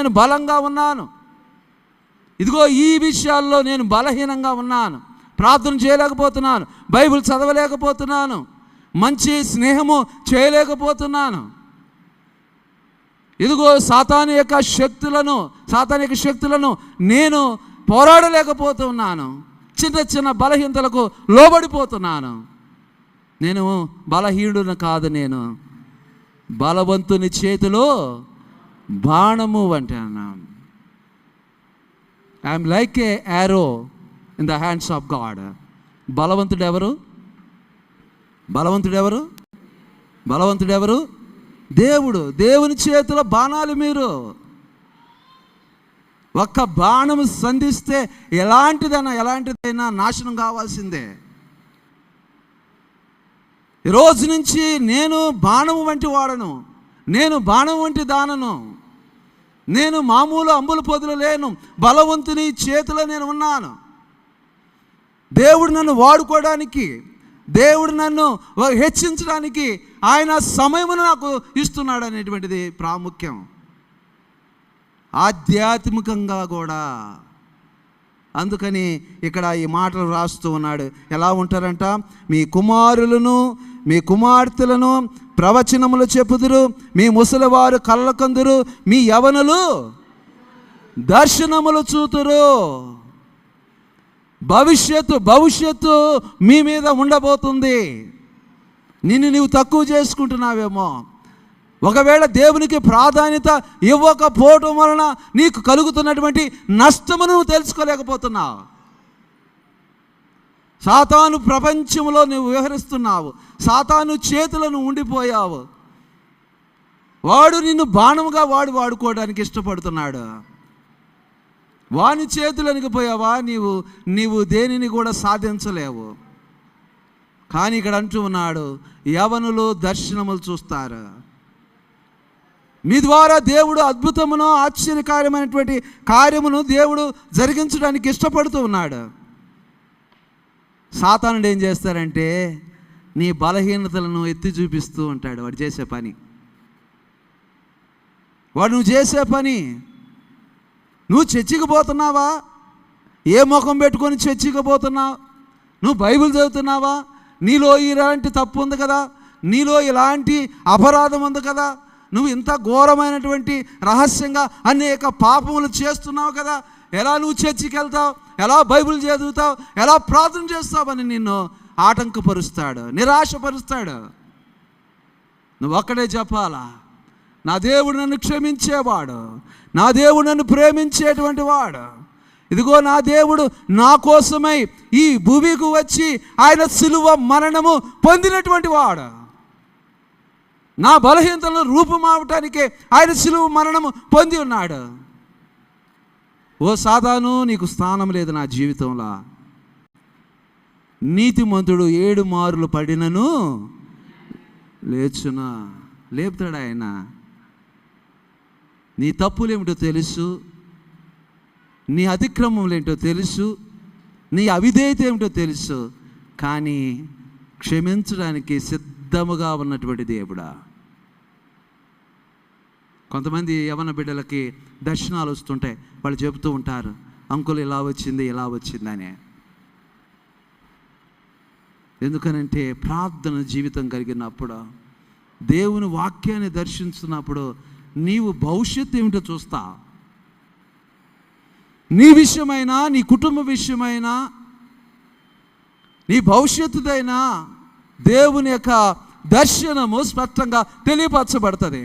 నేను బలంగా ఉన్నాను, ఇదిగో ఈ విషయాల్లో నేను బలహీనంగా ఉన్నాను, ప్రార్థన చేయలేకపోతున్నాను, బైబిల్ చదవలేకపోతున్నాను, మంచి స్నేహము చేయలేకపోతున్నాను, ఇదిగో సాతానిక శక్తులను నేను పోరాడలేకపోతున్నాను, చిన్న చిన్న బలహీనతలకు లోబడిపోతున్నాను, నేను బలహీనుడును కాదు, నేను బలవంతుని చేతిలో బాణము వంటి అన్నాను. I'm like a arrow in the hands of God. బలవంతుడెవరు? దేవుడు. దేవుని చేతిలో బాణాలు. మీరు ఒక్క బాణము సంధిస్తే ఎలాంటిదైనా నాశనం కావాల్సిందే. ఈరోజు నుంచి నేను బాణము వంటి వాడను, నేను బాణం వంటి దానను, నేను మామూలు అంబుల పొదులు లేను, బలవంతుని చేతిలో నేను ఉన్నాను. దేవుడు నన్ను వాడుకోవడానికి, దేవుడు నన్ను హెచ్చించడానికి ఆయన సమయమును నాకు ఇస్తున్నాడు అనేటువంటిది ప్రాముఖ్యం. ఆధ్యాత్మికంగా కూడా. అందుకని ఇక్కడ ఈ మాటలు రాస్తూ ఉన్నాడు. ఎలా ఉంటారంట? మీ కుమారులను మీ కుమార్తెలను ప్రవచనములు చెప్పుదురు, మీ ముసలివారు కళ్ళ కందురు, మీ యవనులు దర్శనములు చూతురు. భవిష్యత్తు మీ మీద ఉండబోతుంది. నీవు తక్కువ చేసుకుంటున్నావేమో, ఒకవేళ దేవునికి ప్రాధాన్యత ఇవ్వకపోవటం వలన నీకు కలుగుతున్నటువంటి నష్టమును నువ్వు తెలుసుకోలేకపోతున్నావు. సాతాను ప్రపంచంలో నువ్వు వ్యవహరిస్తున్నావు, సాతాను చేతులను ఉండిపోయావు. వాడు నిన్ను బాణముగా వాడుకోవడానికి ఇష్టపడుతున్నాడు. వాని చేతులనికి పోయావా నీవు దేనిని కూడా సాధించలేవు. కానీ ఇక్కడ అంటూ ఉన్నాడు, యవనులు దర్శనములు చూస్తారు. మీ ద్వారా దేవుడు అద్భుతమును ఆశ్చర్యకార్యమైనటువంటి కార్యమును దేవుడు జరిగించడానికి ఇష్టపడుతూ ఉన్నాడు. సాతానుడు ఏం చేస్తారంటే నీ బలహీనతలను ఎత్తి చూపిస్తూ ఉంటాడు. వాడు చేసే పని, నువ్వు చేసే పని. నువ్వు చర్చికి పోతున్నావా? ఏ ముఖం పెట్టుకొని చర్చికి పోతున్నావు? నువ్వు బైబిల్ చదువుతున్నావా? నీలో ఇలాంటి తప్పు ఉంది కదా, నీలో ఇలాంటి అపరాధం ఉంది కదా, నువ్వు ఇంత ఘోరమైనటువంటి రహస్యంగా అనేక పాపములు చేస్తున్నావు కదా, ఎలా నువ్వు చర్చికి వెళ్తావు, ఎలా బైబిల్ చదువుతావు, ఎలా ప్రార్థన చేస్తావని నిన్ను ఆటంకపరుస్తాడు, నిరాశపరుస్తాడు. నువ్వు ఒక్కడే చెప్పాలా, నా దేవుడు నన్ను క్షమించేవాడు, నా దేవుడు నన్ను ప్రేమించేటువంటి వాడు, ఇదిగో నా దేవుడు నా కోసమై ఈ భూమికి వచ్చి ఆయన సిలువ మరణము పొందినటువంటి వాడు, నా బలహీనతలను రూపుమావటానికే ఆయన సిలువ మరణము పొంది ఉన్నాడు. ఓ సాతాను, నీకు స్థానం లేదు నా జీవితంలో. నీతిమంతుడు 7 మారులు పడినను లేచునా, లేపుతాడు ఆయన. నీ తప్పులేమిటో తెలుసు, నీ అతిక్రమములు ఏంటో తెలుసు, నీ అవిధేయత ఏమిటో తెలుసు, కానీ క్షమించడానికి సిద్ధముగా ఉన్నటువంటి దేవుడా. కొంతమంది యవన బిడ్డలకి దర్శనాలు వస్తుంటాయి, వాళ్ళు చెబుతూ ఉంటారు, అంకుల్ ఇలా వచ్చిందని. ఎందుకనంటే ప్రార్థన జీవితం కలిగినప్పుడు, దేవుని వాక్యాన్ని దర్శించున్నప్పుడు నీవు భవిష్యత్తు ఏమిటో చూస్తా. నీ విషయమైనా, నీ కుటుంబ విషయమైనా, నీ భవిష్యత్తుదైనా దేవుని యొక్క దర్శనము స్పష్టంగా తెలియపరచబడుతుంది.